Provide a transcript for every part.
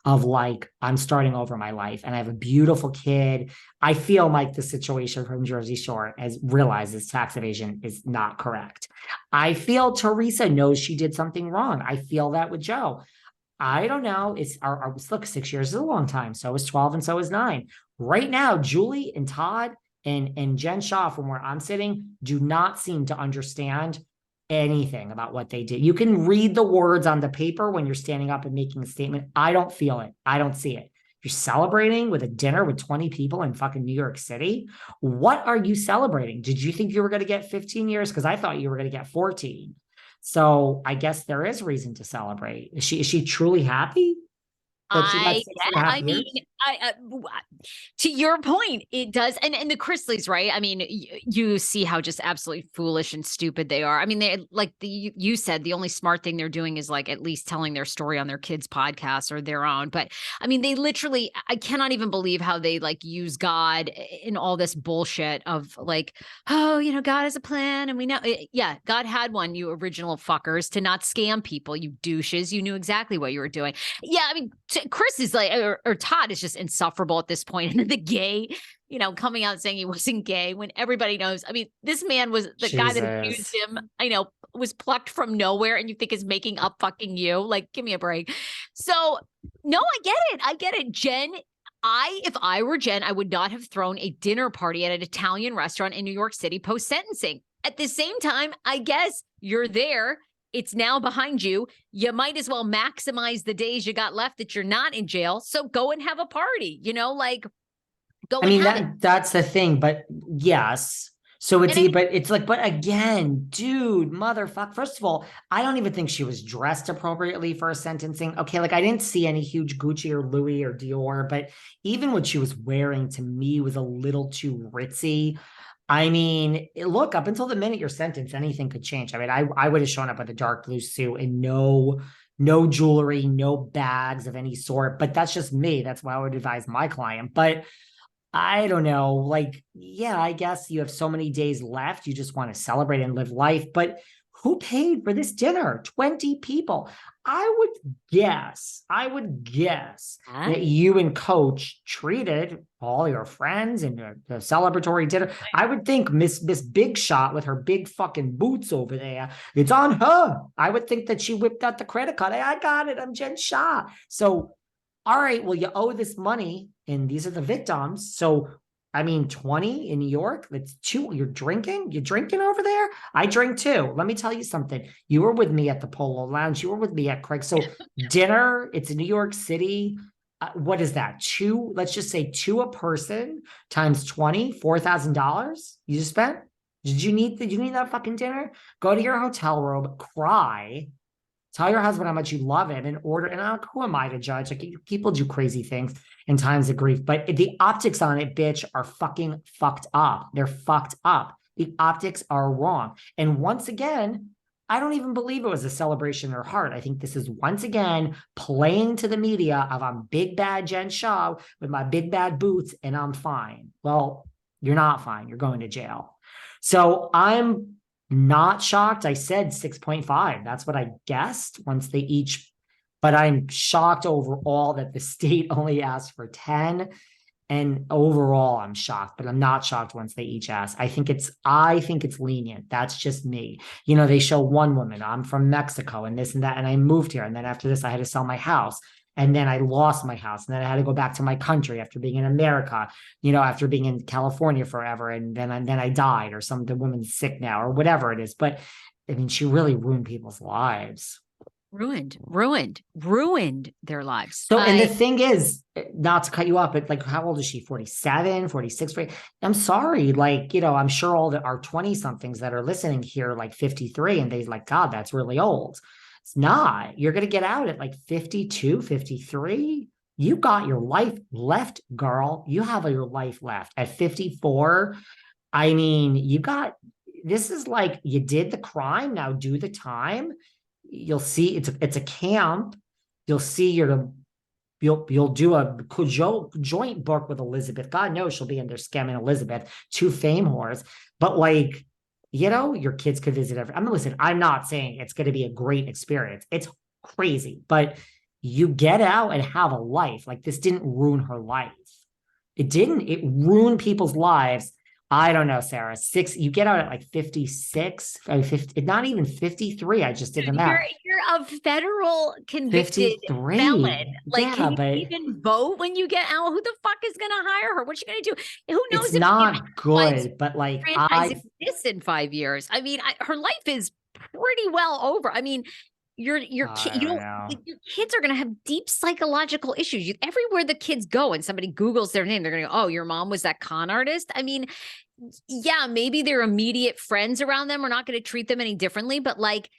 of like, I'm starting over my life and I have a beautiful kid. I feel like the situation from Jersey Shore has realizes tax evasion is not correct. I feel Teresa knows she did something wrong. I feel that with Joe. I don't know. It's our look, 6 years is a long time. So is 12 and so is 9. Right now, Julie and Todd and Jen Shah, from where I'm sitting, do not seem to understand anything about what they did. You can read the words on the paper when you're standing up and making a statement. I don't feel it. I don't see it. You're celebrating with a dinner with 20 people in fucking New York City. What are you celebrating? Did you think you were going to get 15 years? Because I thought you were going to get 14. So I guess there is reason to celebrate. Is she truly happy that she got I six and a yeah, half I mean, years? to your point, it does, and the Chrisleys, right? I mean, you see how just absolutely foolish and stupid they are. I mean, they like you said, the only smart thing they're doing is like at least telling their story on their kids' podcast or their own. But I mean, they literally, I cannot even believe how they like use God in all this bullshit of like, oh, God has a plan, and we know, yeah, God had one, you original fuckers, to not scam people, you douches. You knew exactly what you were doing. Yeah, I mean, Chris is like, or Todd is just insufferable at this point. And the gay, coming out saying he wasn't gay when everybody knows. I mean, this man was the guy that accused Jesus. him, was plucked from nowhere, and you think is making up fucking you. Like, give me a break. So, no, I get it. I get it. Jen, if I were Jen, I would not have thrown a dinner party at an Italian restaurant in New York City post sentencing. At the same time, I guess you're there. It's now behind you. You might as well maximize the days you got left that you're not in jail. So go and have a party, like go I and mean, have it. that's the thing, but yes. So And I mean, but it's like, but again, dude, motherfucker. First of all, I don't even think she was dressed appropriately for a sentencing. Okay, like I didn't see any huge Gucci or Louis or Dior, but even what she was wearing to me was a little too ritzy. I mean, look, up until the minute you're sentenced, anything could change. I mean, I would have shown up with a dark blue suit and no jewelry, no bags of any sort. But that's just me. That's what I would advise my client. But I don't know. Like, yeah, I guess you have so many days left. You just want to celebrate and live life. But who paid for this dinner? 20 people. I would guess huh? that you and Coach treated all your friends and the celebratory dinner. I would think Miss Big Shot with her big fucking boots over there, it's on her. I would think that she whipped out the credit card. Hey, I got it. I'm Jen Shah. So all right, well, you owe this money, and these are the victims. So, I mean, 20 in New York, that's two. You're drinking over there? I drink too. Let me tell you something. You were with me at the Polo Lounge. You were with me at Craig. So, dinner, it's in New York City. What is that? Let's just say two a person times 20, $4,000 you just spent. Did you need that fucking dinner? Go to your hotel room, cry, tell your husband how much you love him and order. And who am I to judge? Like people do crazy things in times of grief, but the optics on it, bitch, are fucking fucked up. They're fucked up. The optics are wrong. And once again, I don't even believe it was a celebration in her heart. I think this is once again playing to the media of I'm big bad Jen Shah with my big bad boots and I'm fine. Well, you're not fine. You're going to jail. So I'm not shocked. I said 6.5. That's what I guessed once they each, but I'm shocked overall that the state only asked for 10. And overall, I'm shocked, but I'm not shocked once they each ask. I think it's lenient. That's just me. They show one woman, I'm from Mexico and this and that. And I moved here. And then after this, I had to sell my house. And then I lost my house. And then I had to go back to my country after being in America, after being in California forever. And then I died, or the woman's sick now, or whatever it is. But I mean, she really ruined people's lives. Ruined their lives. So, and the thing is, not to cut you off, but like, how old is she? 47, 46? I'm sorry. Like, I'm sure all our 20 somethings that are listening here, like 53, and they like, God, that's really old. It's not. You're going to get out at like 52, 53. You got your life left, girl. You have your life left at 54. I mean, this is like you did the crime. Now do the time. You'll see it's a camp. You'll see you'll do a joint book with Elizabeth. God knows she'll be in there scamming Elizabeth, two fame whores. But like, your kids could visit listen, I'm not saying it's going to be a great experience. It's crazy, but you get out and have a life. Like this didn't ruin her life. It didn't. It ruined people's lives. I don't know, Sarah. You get out at like 56, 50, not even 53. I just did the Dude, you're math. a federal convicted 53. felon. Like, Yeah, can you but even vote when you get out? Who the fuck is gonna hire her? What's she gonna do? Who it's knows if the not good. But like franchise exists in 5 years? I mean, her life is pretty well over. I mean, your I you don't don't know. like, your kids are gonna have deep psychological issues. Everywhere the kids go and somebody Googles their name, they're gonna go, "Oh, your mom was that con artist." I mean, yeah, maybe their immediate friends around them are not going to treat them any differently, but like,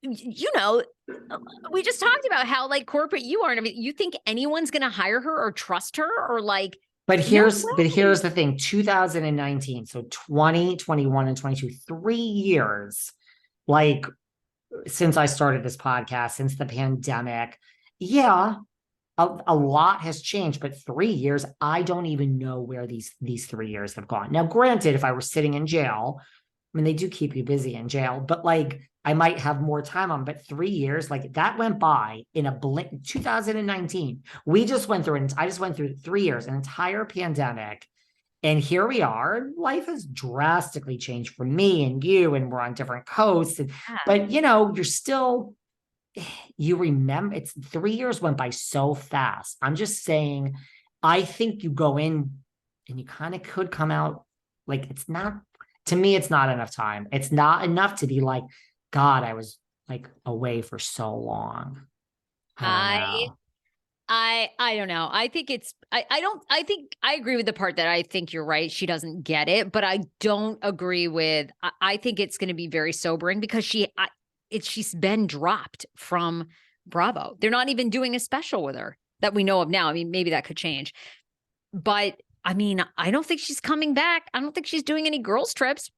we just talked about how like corporate you are. And I mean, you think anyone's going to hire her or trust her or like, But no here's way. the thing, 2019, so 20, 21, and 22, 3 years, like since I started this podcast, since the pandemic. Yeah, a lot has changed, but 3 years, I don't even know where these 3 years have gone. Now, granted, if I were sitting in jail, I mean, they do keep you busy in jail, but like I might have more time on. But 3 years, like that went by in a blink. 2019, we just went through, and I just went through 3 years, an entire pandemic. And here we are. Life has drastically changed for me and you, and we're on different coasts. Yeah. But you're still, you remember, it's 3 years went by so fast. I'm just saying, I think you go in and you kind of could come out like it's not, to me, it's not enough time. It's not enough to be like, God, I was like away for so long. I don't I know. I don't know. I think I think I agree with the part that I think you're right. She doesn't get it, but I don't agree with, I think it's going to be very sobering because she's been dropped from Bravo. They're not even doing a special with her that we know of now. I mean, maybe that could change, but I mean, I don't think she's coming back. I don't think she's doing any girls trips.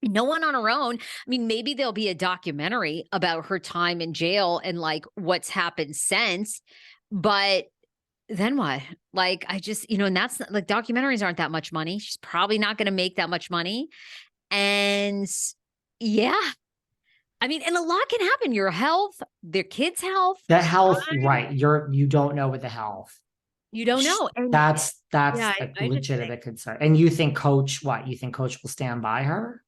No one on her own. I mean, maybe there'll be a documentary about her time in jail and like what's happened since, but then what? Like, I just, and that's like documentaries aren't that much money. She's probably not going to make that much money. And yeah, I mean, and a lot can happen. Your health, their kids' health. The health, right? You don't know with the health. You don't know. And That's yeah, a I just think, legitimate concern. And you think Coach, what? You think Coach will stand by her?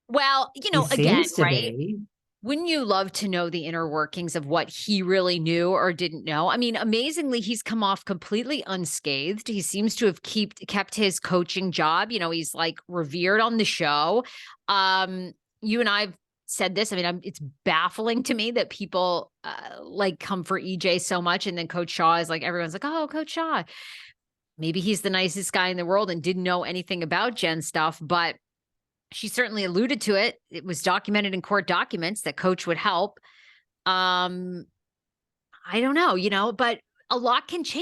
well, He again, seems to right? be. Wouldn't you love to know the inner workings of what he really knew or didn't know? I mean, amazingly, he's come off completely unscathed. He seems to have kept his coaching job. He's like revered on the show. You and I've said this. I mean, it's baffling to me that people like come for EJ so much, and then Coach Shah is like, everyone's like, oh, Coach Shah. Maybe he's the nicest guy in the world and didn't know anything about Jen stuff, but she certainly alluded to it. It was documented in court documents that Coach would help. I don't know, but a lot can change.